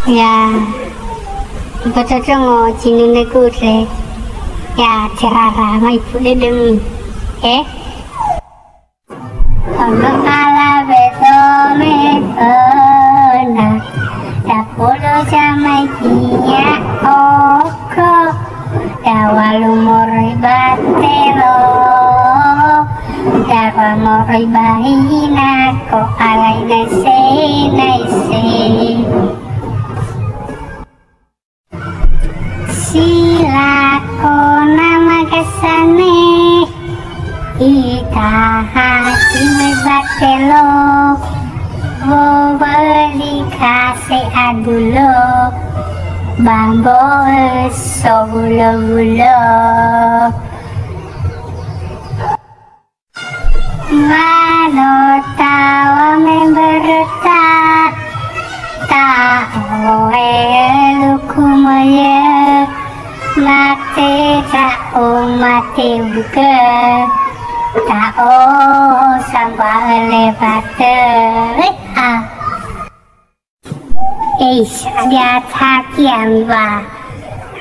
Ya, betul cuma cinu nekure. Ya, cerara mai pule demi. Ono ala beto metona. Dapolo jamai kia oko. Dawalu morai batelo. Dawa morai bahina ko alai naise naise. Sila ko nama kesane ita hati me batelo. Wo beli kase adulo. Bambo so gulo-gulo. Mano tawa memberta tao elukumaya mate tao mate buka tao sambal levate dia takian wa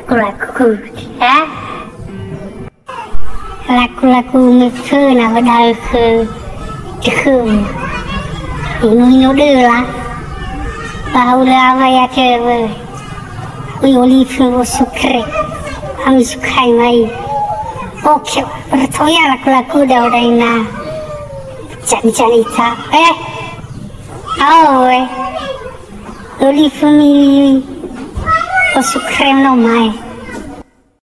laku-laku laku-laku mekeu na badal ke inu đưa lah tahu lah ya cewek uyoli fu sukre kami sukai mai oke bertoya laku-laku dah na cari-cari Oli fu mi sukre no mai